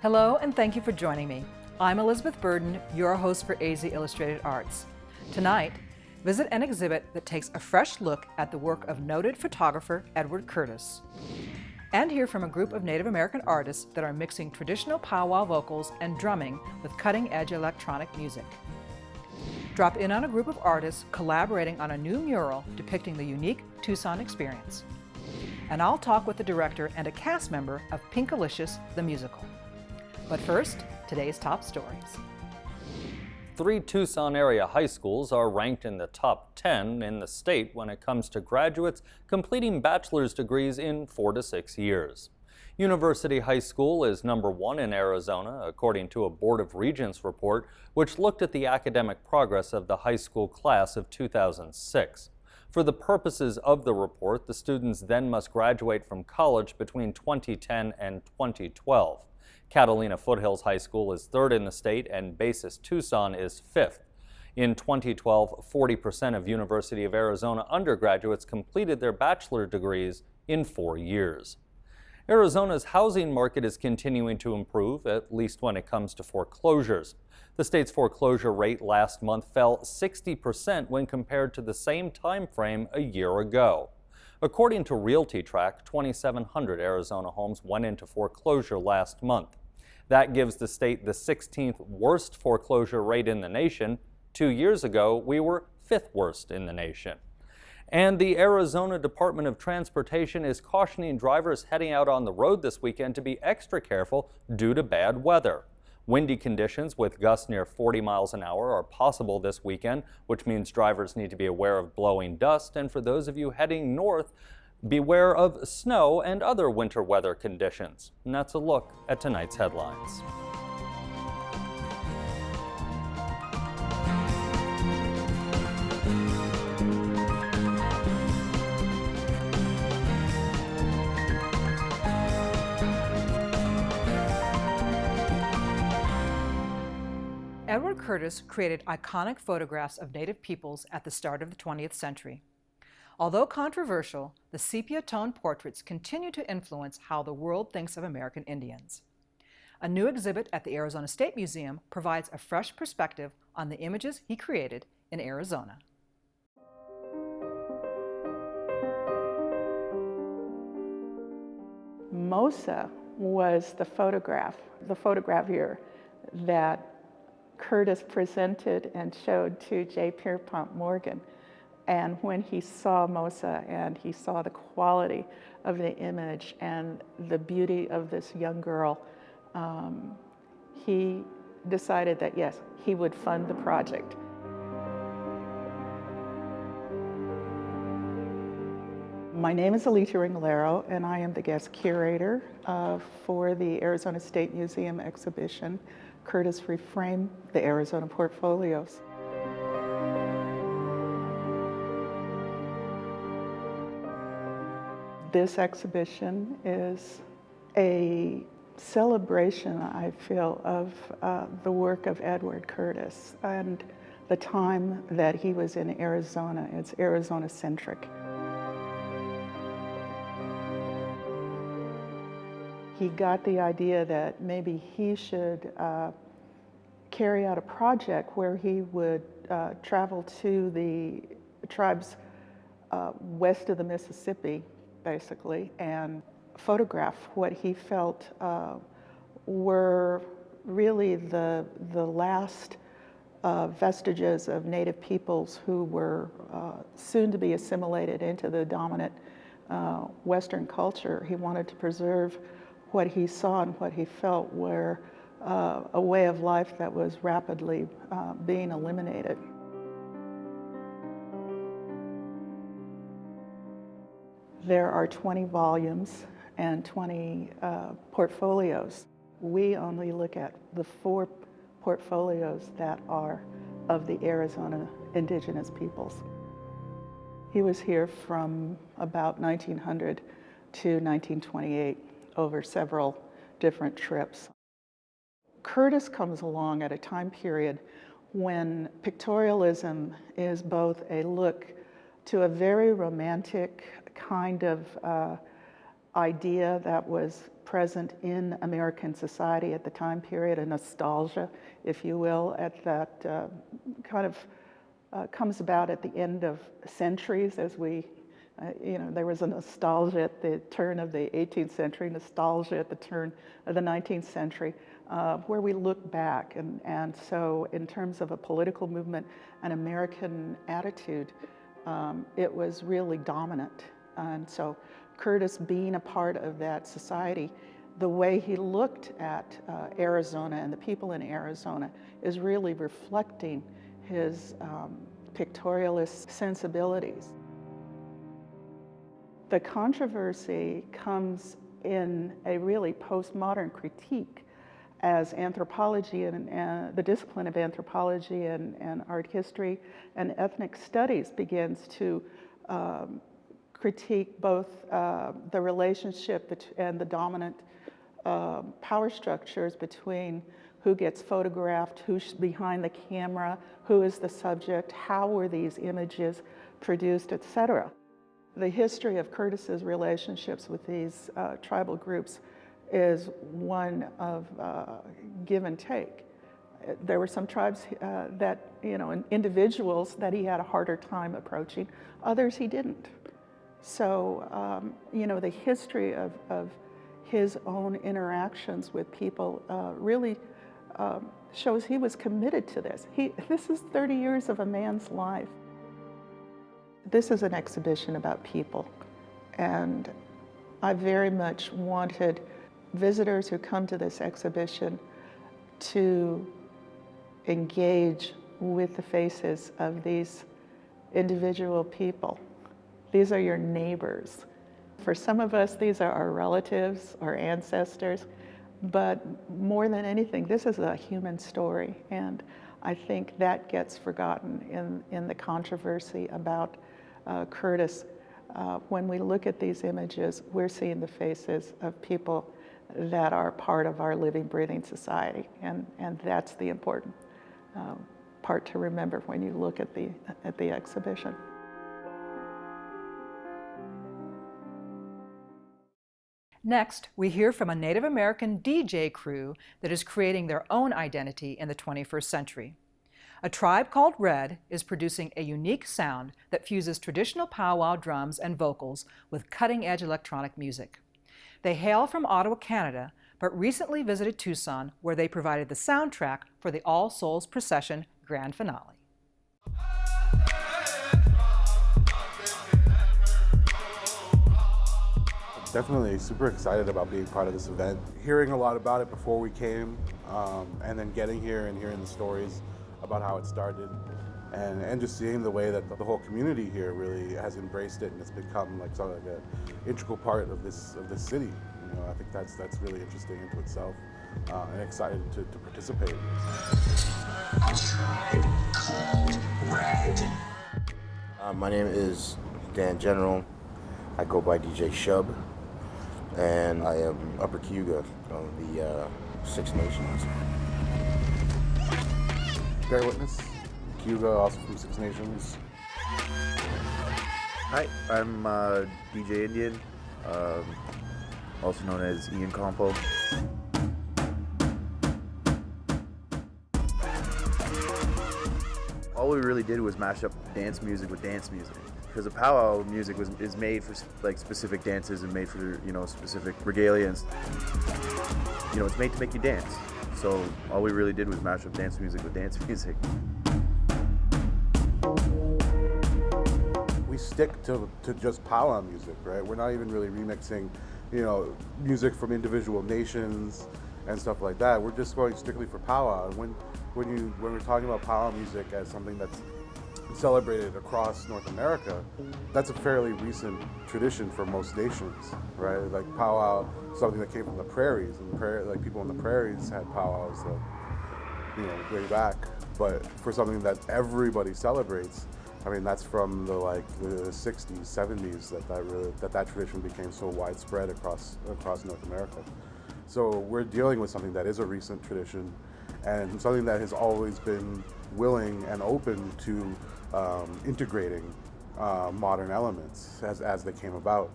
Hello, and thank you for joining me. I'm Elizabeth Burden, your host for AZ Illustrated Arts. Tonight, visit an exhibit that takes a fresh look at the work of noted photographer Edward Curtis, and hear from a group of Native American artists that are mixing traditional powwow vocals and drumming with cutting-edge electronic music. Drop in on a group of artists collaborating on a new mural depicting the unique Tucson experience. And I'll talk with the director and a cast member of Pinkalicious, the musical. But first, today's top stories. 3 Tucson area high schools are ranked in the top 10 in the state when it comes to graduates completing bachelor's degrees in 4 to 6 years. University High School is number 1 in Arizona, according to a Board of Regents report, which looked at the academic progress of the high school class of 2006. For the purposes of the report, the students then must graduate from college between 2010 and 2012. Catalina Foothills High School is 3rd in the state and Basis Tucson is 5th. In 2012, 40% of University of Arizona undergraduates completed their bachelor degrees in 4 years. Arizona's housing market is continuing to improve, at least when it comes to foreclosures. The state's foreclosure rate last month fell 60% when compared to the same time frame a year ago. According to RealtyTrack, 2,700 Arizona homes went into foreclosure last month. That gives the state the 16th worst foreclosure rate in the nation. 2 years ago, we were 5th worst in the nation. And the Arizona Department of Transportation is cautioning drivers heading out on the road this weekend to be extra careful due to bad weather. Windy conditions with gusts near 40 miles an hour are possible this weekend, which means drivers need to be aware of blowing dust. And for those of you heading north, beware of snow and other winter weather conditions. And that's a look at tonight's headlines. Edward Curtis created iconic photographs of Native peoples at the start of the 20th century. Although controversial, the sepia-tone portraits continue to influence how the world thinks of American Indians. A new exhibit at the Arizona State Museum provides a fresh perspective on the images he created in Arizona. Mosa was the photogravure that Curtis presented and showed to J. Pierpont Morgan. And when he saw Mosa and he saw the quality of the image and the beauty of this young girl, he decided that yes, he would fund the project. My name is Aleta Ringlero, and I am the guest curator for the Arizona State Museum exhibition, Curtis Reframed the Arizona Portfolios. This exhibition is a celebration, I feel, of the work of Edward Curtis and the time that he was in Arizona. It's Arizona-centric. He got the idea that maybe he should carry out a project where he would travel to the tribes west of the Mississippi, basically, and photograph what he felt were really the last vestiges of Native peoples who were soon to be assimilated into the dominant Western culture. He wanted to preserve what he saw and what he felt were a way of life that was rapidly being eliminated. There are 20 volumes and 20 portfolios. We only look at the 4 portfolios that are of the Arizona indigenous peoples. He was here from about 1900 to 1928 over several different trips. Curtis comes along at a time period when pictorialism is both a look to a very romantic kind of idea that was present in American society at the time period, a nostalgia, if you will, at that comes about at the end of centuries as we, there was a nostalgia at the turn of the 18th century, nostalgia at the turn of the 19th century, where we look back. And so in terms of a political movement, an American attitude, it was really dominant. And so Curtis being a part of that society, the way he looked at Arizona and the people in Arizona is really reflecting his pictorialist sensibilities. The controversy comes in a really postmodern critique as anthropology and the discipline of anthropology and art history and ethnic studies begins to critique both the relationship and the dominant power structures between who gets photographed, who's behind the camera, who is the subject, how were these images produced, etc. The history of Curtis's relationships with these tribal groups is one of give and take. There were some tribes that, and individuals that he had a harder time approaching, others he didn't. So, the history of his own interactions with people really shows he was committed to this. This is 30 years of a man's life. This is an exhibition about people, and I very much wanted visitors who come to this exhibition to engage with the faces of these individual people. These are your neighbors. For some of us, these are our relatives, our ancestors, but more than anything, this is a human story, and I think that gets forgotten in the controversy about Curtis. When we look at these images, we're seeing the faces of people that are part of our living, breathing society, and that's the important part to remember when you look at the exhibition. Next, we hear from a Native American DJ crew that is creating their own identity in the 21st century. A tribe called Red is producing a unique sound that fuses traditional powwow drums and vocals with cutting-edge electronic music. They hail from Ottawa, Canada, but recently visited Tucson, where they provided the soundtrack for the All Souls Procession Grand Finale. Definitely super excited about being part of this event. Hearing a lot about it before we came, and then getting here and hearing the stories about how it started, and just seeing the way that the whole community here really has embraced it, and it's become like sort of an integral part of this city. I think that's really interesting into itself, and excited to participate. My name is Dan General. I go by DJ Shub, and I am Upper Cayuga from the Six Nations. Bear Witness, Cayuga, also from Six Nations. Hi, I'm DJ Indian, also known as Ian Compo. All we really did was mash up dance music with dance music, because the powwow music is made for like specific dances and made for specific regalia, and it's made to make you dance. So all we really did was mash up dance music with dance music. We stick to just powwow music, right? We're not even really remixing, music from individual nations and stuff like that. We're just going strictly for powwow. And when we're talking about powwow music as something that's celebrated across North America, that's a fairly recent tradition for most nations, right? Like powwow, something that came from the prairies, and like people in the prairies had powwows, way back. But for something that everybody celebrates, I mean, that's from the 60s, 70s that tradition became so widespread across North America. So we're dealing with something that is a recent tradition, and something that has always been willing and open to integrating modern elements as they came about.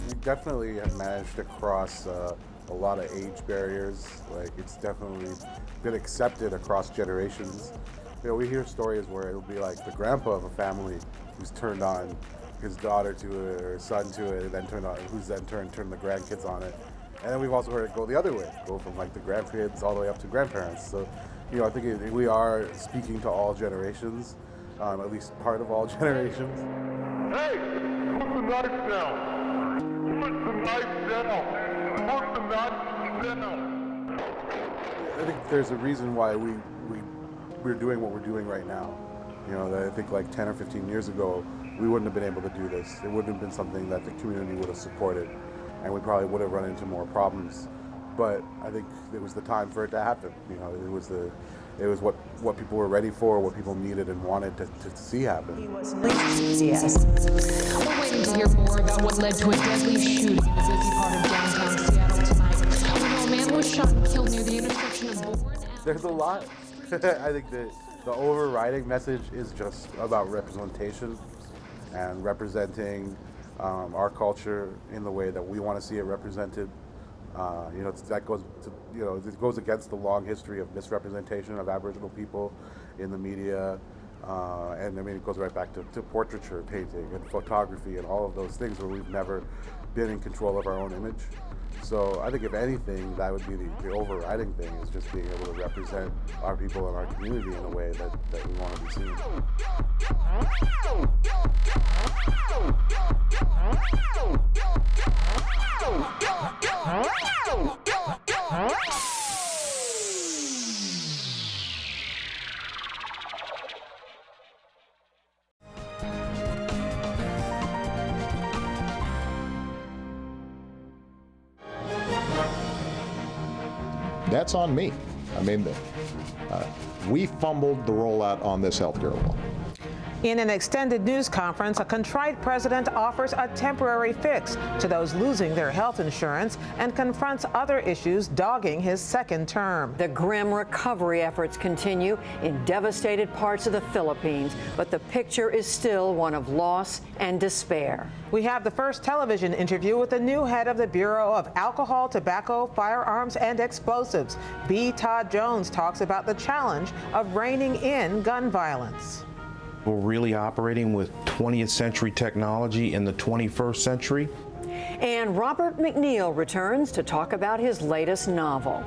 We definitely have managed to cross a lot of age barriers. Like, it's definitely been accepted across generations. You know, we hear stories where it'll be like the grandpa of a family who's turned on his daughter to it or his son to it, and then who's then turned the grandkids on it. And then we've also heard it go the other way, go from like the grandkids all the way up to grandparents. So, you know, I think we are speaking to all generations, at least part of all generations. Hey, put the knife down. Put the knife down. Put the knife down. I think there's a reason why we're doing what we're doing right now. You know, I think like 10 or 15 years ago, we wouldn't have been able to do this. It wouldn't have been something that the community would have supported, and we probably would have run into more problems. But I think it was the time for it to happen. You know, it was what people were ready for, what people needed and wanted to see happen. Yes. We're waiting to hear more about what led to a deadly shooting in a busy part of downtown Seattle tonight. We know a man was shot and killed near the intersection of Bourne Avenue. There's a lot. I think the overriding message is just about representation and representing our culture in the way that we want to see it represented. You know, that goes to, you know, it goes against the long history of misrepresentation of Aboriginal people in the media, and I mean it goes right back to portraiture, painting, and photography, and all of those things where we've never been in control of our own image. So I think if anything, that would be the overriding thing, is just being able to represent our people and our community in a way that we want to be seen. That's on me. I mean, we fumbled the rollout on this healthcare law. In an extended news conference, a contrite president offers a temporary fix to those losing their health insurance and confronts other issues dogging his second term. The grim recovery efforts continue in devastated parts of the Philippines, but the picture is still one of loss and despair. We have the first television interview with the new head of the Bureau of Alcohol, Tobacco, Firearms, and Explosives. B. Todd Jones talks about the challenge of reining in gun violence. We're really operating with 20th century technology in the 21st century. And Robert McNeil returns to talk about his latest novel.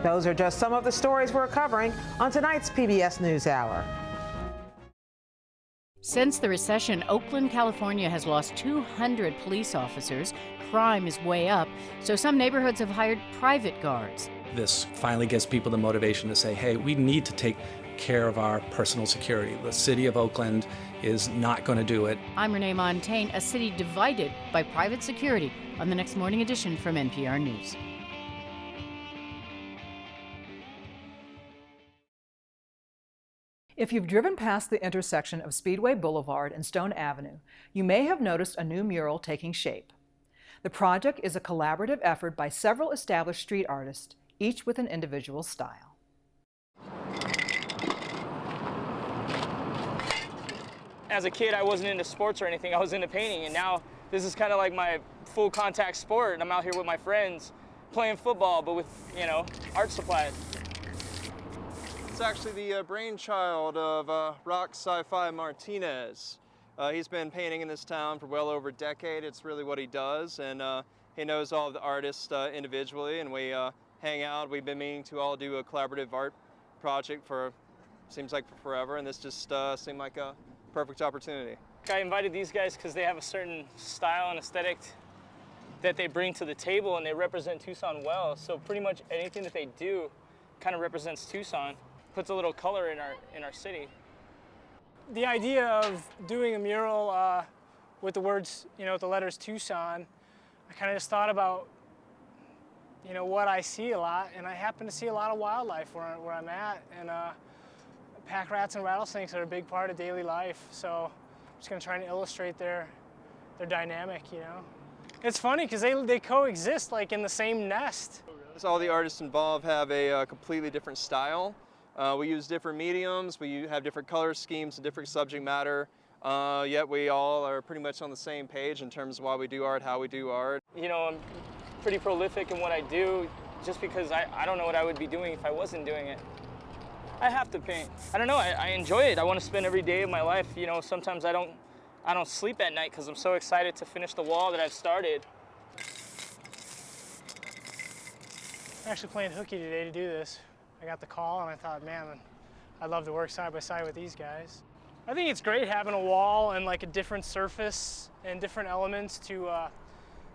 Those are just some of the stories we're covering on tonight's PBS NewsHour. Since the recession, Oakland, California has lost 200 police officers. Crime is way up, so some neighborhoods have hired private guards. This finally gives people the motivation to say, hey, we need to take care of our personal security. The city of Oakland is not going to do it. I'm Renee Montaigne, a city divided by private security, on the next morning edition from NPR News. If you've driven past the intersection of Speedway Boulevard and Stone Avenue, you may have noticed a new mural taking shape. The project is a collaborative effort by several established street artists, each with an individual style. As a kid, I wasn't into sports or anything. I was into painting, and now this is kind of like my full contact sport, and I'm out here with my friends playing football, but with, you know, art supplies. It's actually the brainchild of rock Cyfi Martinez. He's been painting in this town for well over a decade. It's really what he does, and he knows all of the artists individually, and we hang out. We've been meaning to all do a collaborative art project for, seems like for forever, and this just seemed like a perfect opportunity. I invited these guys because they have a certain style and aesthetic that they bring to the table, and they represent Tucson well. So pretty much anything that they do kind of represents Tucson, puts a little color in our city. The idea of doing a mural with the words, you know, with the letters Tucson, I kind of just thought about, you know, what I see a lot, and I happen to see a lot of wildlife where I'm at, and pack rats and rattlesnakes are a big part of daily life, so I'm just gonna try and illustrate their dynamic, you know. It's funny because they coexist like in the same nest. So all the artists involved have a completely different style, We use different mediums, we have different color schemes, different subject matter, yet we all are pretty much on the same page in terms of why we do art, how we do art. You know, I'm pretty prolific in what I do just because I don't know what I would be doing if I wasn't doing it. I have to paint. I don't know, I enjoy it. I want to spend every day of my life, you know, sometimes I don't sleep at night because I'm so excited to finish the wall that I've started. I'm actually playing hooky today to do this. I got the call and I thought, man, I'd love to work side by side with these guys. I think it's great having a wall and like a different surface and different elements to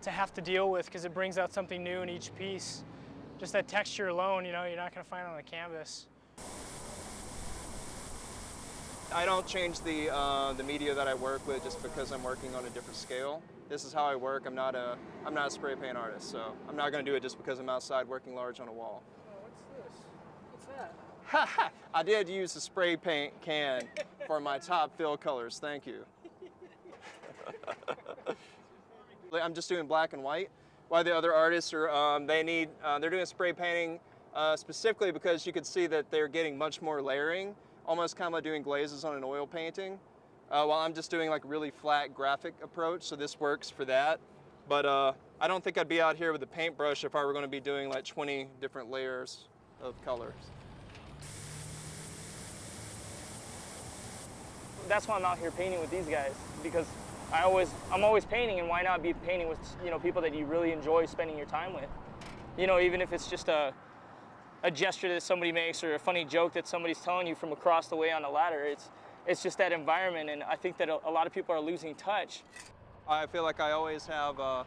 have to deal with, because it brings out something new in each piece. Just that texture alone, you know, you're not going to find on the canvas. I don't change the media that I work with just because I'm working on a different scale. This is how I work. I'm not a spray paint artist, so I'm not going to do it just because I'm outside working large on a wall. Oh, what's this? What's that? Ha ha! I did use the spray paint can for my top fill colors. Thank you. I'm just doing black and white. While the other artists are they're doing spray painting specifically because you can see that they're getting much more layering, almost kind of like doing glazes on an oil painting. While I'm just doing like a really flat graphic approach, so this works for that. But I don't think I'd be out here with a paintbrush if I were going to be doing like 20 different layers of colors. That's why I'm out here painting with these guys, because I'm always painting, and why not be painting with, you know, people that you really enjoy spending your time with? You know, even if it's just a gesture that somebody makes or a funny joke that somebody's telling you from across the way on the ladder, it's just that environment, and I think that a lot of people are losing touch. I feel like I always have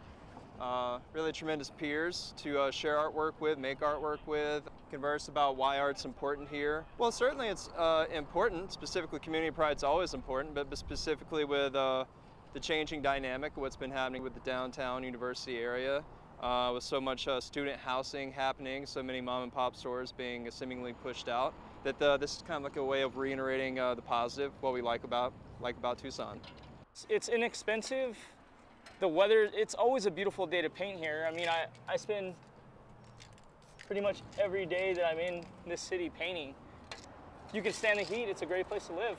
really tremendous peers to share artwork with, make artwork with, converse about why art's important here. Well, certainly it's important. Specifically, community pride's always important, but specifically with the changing dynamic of what's been happening with the downtown university area, with so much student housing happening, so many mom and pop stores being seemingly pushed out, that this is kind of like a way of reiterating the positive, what we like about Tucson. It's inexpensive. The weather, it's always a beautiful day to paint here. I mean, I spend pretty much every day that I'm in this city painting. If you can stand the heat, it's a great place to live.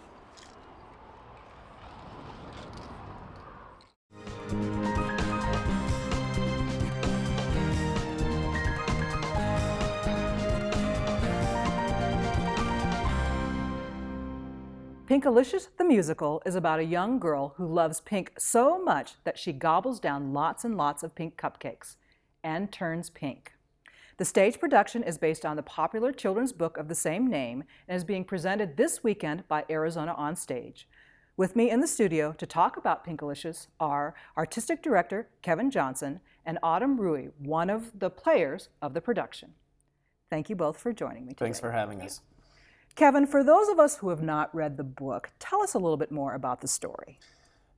Pinkalicious the musical is about a young girl who loves pink so much that she gobbles down lots and lots of pink cupcakes and turns pink. The stage production is based on the popular children's book of the same name and is being presented this weekend by Arizona Onstage. With me in the studio to talk about Pinkalicious are Artistic Director Kevin Johnson and Ruhe, one of the players of the production. Thank you both for joining me today. Thanks for having us. Kevin, for those of us who have not read the book, tell us a little bit more about the story.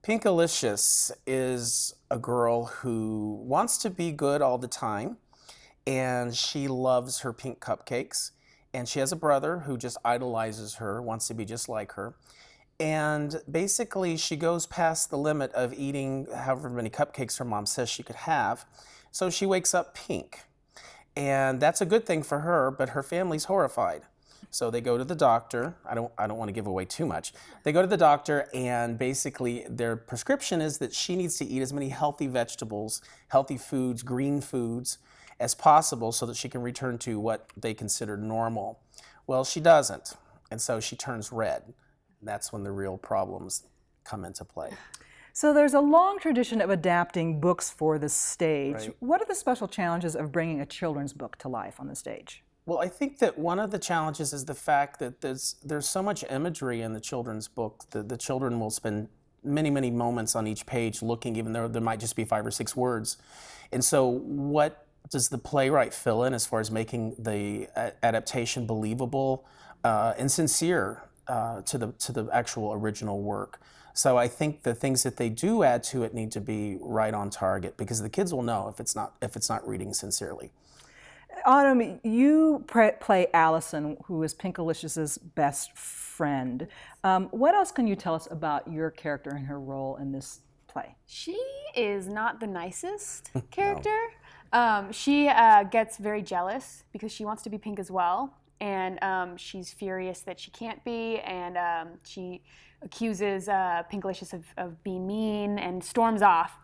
Pinkalicious is a girl who wants to be good all the time, and she loves her pink cupcakes, and she has a brother who just idolizes her, wants to be just like her, and basically she goes past the limit of eating however many cupcakes her mom says she could have, so she wakes up pink. And that's a good thing for her, but her family's horrified. So they go to the doctor. I don't want to give away too much. They go to the doctor, and basically their prescription is that she needs to eat as many healthy vegetables, healthy foods, green foods as possible so that she can return to what they consider normal. Well, she doesn't, and so she turns red. That's when the real problems come into play. So there's a long tradition of adapting books for the stage. Right. What are the special challenges of bringing a children's book to life on the stage? Well, I think that one of the challenges is the fact that there's so much imagery in the children's book that the children will spend many, many moments on each page looking, even though there might just be 5 or 6 words. And so what does the playwright fill in as far as making the adaptation believable and sincere to the actual original work? So I think the things that they do add to it need to be right on target, because the kids will know if it's not reading sincerely. Autumn, you play Allison, who is Pinkalicious's best friend. What else can you tell us about your character and her role in this play? She is not the nicest character. No. She gets very jealous because she wants to be pink as well. and she's furious that she can't be, and she accuses Pinkalicious of being mean and storms off.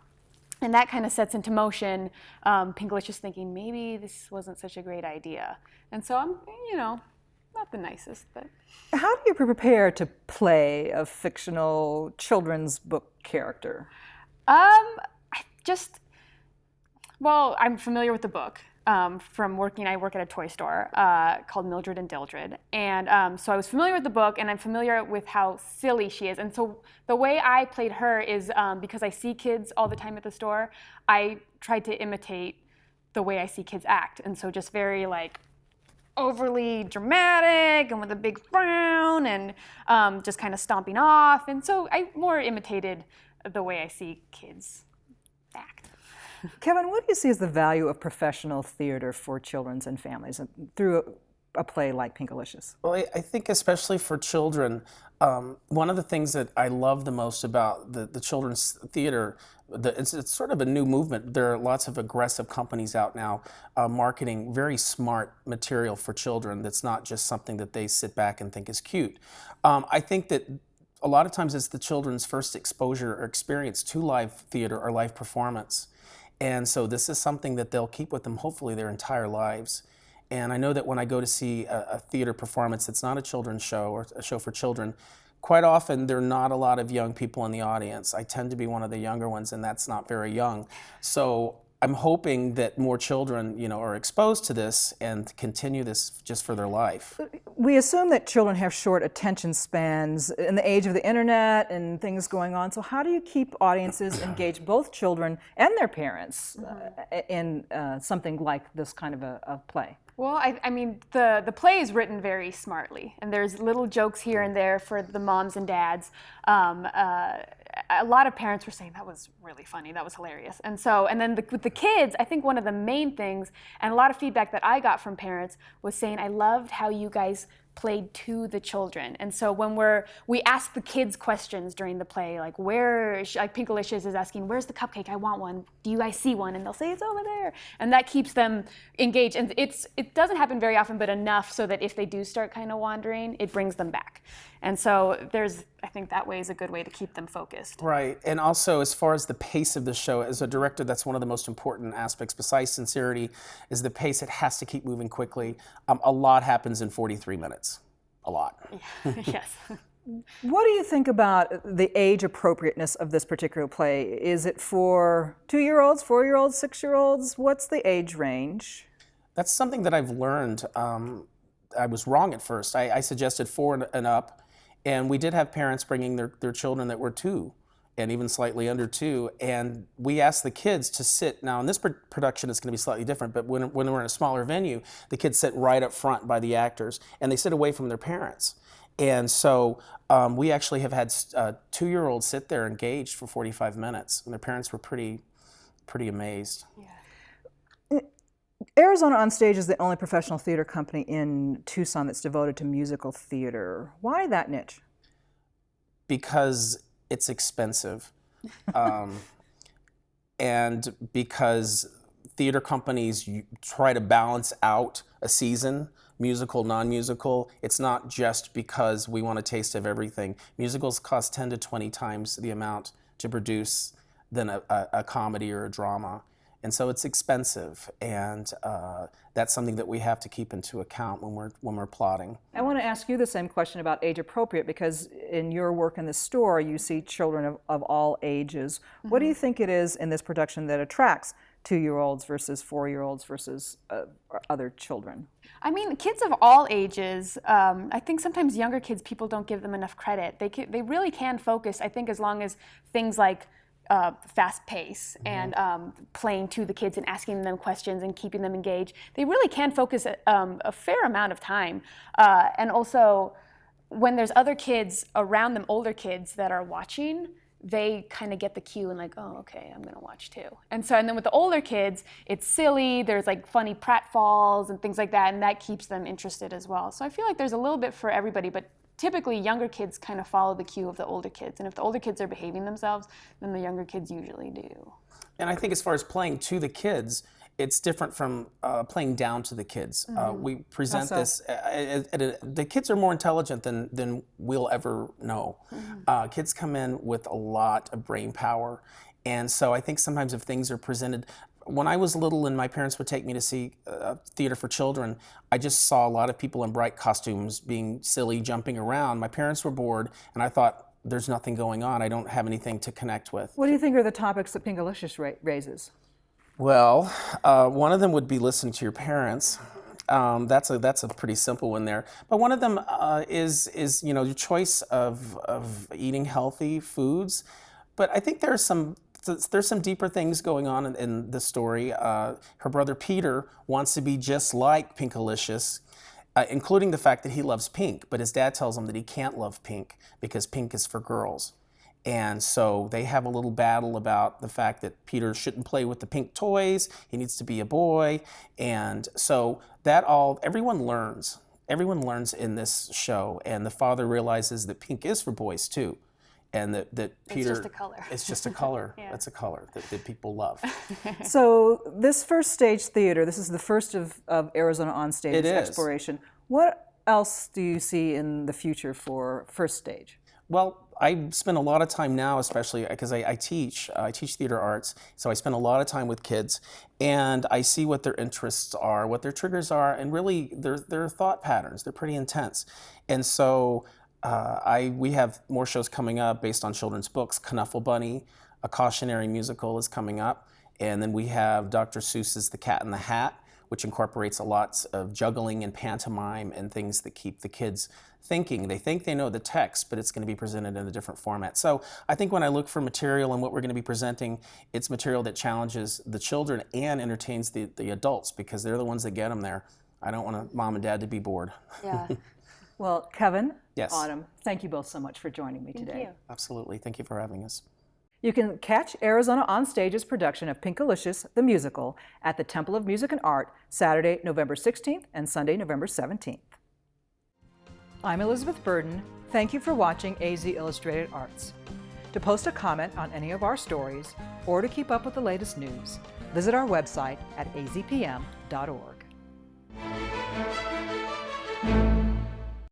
And that kind of sets into motion Pinkalicious thinking, maybe this wasn't such a great idea. And so I'm, not the nicest, but. How do you prepare to play a fictional children's book character? I'm familiar with the book from working. I work at a toy store called Mildred and Dildred, and so I was familiar with the book, and I'm familiar with how silly she is. And so the way I played her is because I see kids all the time at the store, I tried to imitate the way I see kids act, and so just very overly dramatic and with a big frown and just kind of stomping off. And so I more imitated the way I see kids act. Kevin, what do you see as the value of professional theater for children and families through a play like Pinkalicious? Well, I think especially for children, one of the things that I love the most about the children's theater, it's sort of a new movement. There are lots of aggressive companies out now marketing very smart material for children that's not just something that they sit back and think is cute. I think that a lot of times it's the children's first exposure or experience to live theater or live performance. And so this is something that they'll keep with them hopefully their entire lives. And I know that when I go to see a theater performance that's not a children's show or a show for children, quite often there are not a lot of young people in the audience. I tend to be one of the younger ones, and that's not very young. So I'm hoping that more children, are exposed to this and continue this just for their life. We assume that children have short attention spans in the age of the internet and things going on. So how do you keep audiences engaged, both children and their parents, in something like this kind of a play? Well, I mean, the play is written very smartly, and there's little jokes here and there for the moms and dads. A lot of parents were saying that was really funny, that was hilarious. And then with the kids, I think one of the main things, and a lot of feedback that I got from parents was saying, I loved how you guys played to the children. And so when we ask the kids questions during the play, like Pinkalicious is asking, where's the cupcake? I want one. Do you guys see one? And they'll say, it's over there. And that keeps them engaged. And it doesn't happen very often, but enough so that if they do start kind of wandering, it brings them back. And so I think that way is a good way to keep them focused. Right, and also as far as the pace of the show, as a director, that's one of the most important aspects, besides sincerity, is the pace. It has to keep moving quickly. A lot happens in 43 minutes, a lot. Yes. What do you think about the age appropriateness of this particular play? Is it for 2-year-olds, 4-year-olds, 6-year-olds? What's the age range? That's something that I've learned. I was wrong at first. I suggested 4 and up. And we did have parents bringing their children that were 2 and even slightly under 2. And we asked the kids to sit. Now, in this production, it's going to be slightly different, but when we're in a smaller venue, the kids sit right up front by the actors, and they sit away from their parents. And so we actually have had 2-year-olds sit there engaged for 45 minutes, and their parents were pretty amazed. Yeah. Arizona Onstage is the only professional theater company in Tucson that's devoted to musical theater. Why that niche? Because it's expensive. And because theater companies try to balance out a season, musical, non-musical. It's not just because we want a taste of everything. Musicals cost 10 to 20 times the amount to produce than a comedy or a drama. And so it's expensive, and that's something that we have to keep into account when we're plotting. I want to ask you the same question about age appropriate, because in your work in the store, you see children of all ages. Mm-hmm. What do you think it is in this production that attracts 2-year-olds versus 4-year-olds versus other children? I mean, kids of all ages. I think sometimes younger kids, people don't give them enough credit. They really can focus, I think, as long as things like fast pace and playing to the kids and asking them questions and keeping them engaged. They really can focus a fair amount of time. And also, when there's other kids around them, older kids that are watching, they kind of get the cue and like, oh, okay, I'm gonna watch too. And then with the older kids, it's silly, there's like funny pratfalls and things like that, and that keeps them interested as well. So I feel like there's a little bit for everybody, but typically younger kids kind of follow the cue of the older kids. And if the older kids are behaving themselves, then the younger kids usually do. And I think as far as playing to the kids, it's different from playing down to the kids. We present How so? this, the kids are more intelligent than we'll ever know. Kids come in with a lot of brain power. And so I think sometimes if things are presented, when I was little and my parents would take me to see theater for children, I just saw a lot of people in bright costumes being silly, jumping around. My parents were bored, and I thought, there's nothing going on. I don't have anything to connect with. What do you think are the topics that Pinkalicious raises? Well, one of them would be listen to your parents. That's a pretty simple one there. But one of them is your choice of eating healthy foods. But I think there's some deeper things going on in the story. Her brother Peter wants to be just like Pinkalicious, including the fact that he loves pink, but his dad tells him that he can't love pink because pink is for girls. And so they have a little battle about the fact that Peter shouldn't play with the pink toys, he needs to be a boy. And so everyone learns in this show, and the father realizes that pink is for boys too. And that Peter, it's just a color. It's just a color. Yeah. It's a color that people love. So this first stage theater, this is the first of Arizona Onstage exploration. What else do you see in the future for first stage? Well, I spend a lot of time now, especially because I teach theater arts, so I spend a lot of time with kids, and I see what their interests are, what their triggers are, and really their thought patterns. They're pretty intense. And so we have more shows coming up based on children's books. Knuffle Bunny, a cautionary musical, is coming up. And then we have Dr. Seuss's The Cat in the Hat, which incorporates a lot of juggling and pantomime and things that keep the kids thinking. They think they know the text, but it's going to be presented in a different format. So I think when I look for material and what we're going to be presenting, it's material that challenges the children and entertains the adults, because they're the ones that get them there. I don't want mom and dad to be bored. Yeah. Well, Kevin, yes. Autumn, thank you both so much for joining me today. Thank you. Absolutely. Thank you for having us. You can catch Arizona Onstage's production of Pinkalicious, the musical, at the Temple of Music and Art, Saturday, November 16th and Sunday, November 17th. I'm Elizabeth Burden. Thank you for watching AZ Illustrated Arts. To post a comment on any of our stories or to keep up with the latest news, visit our website at azpm.org.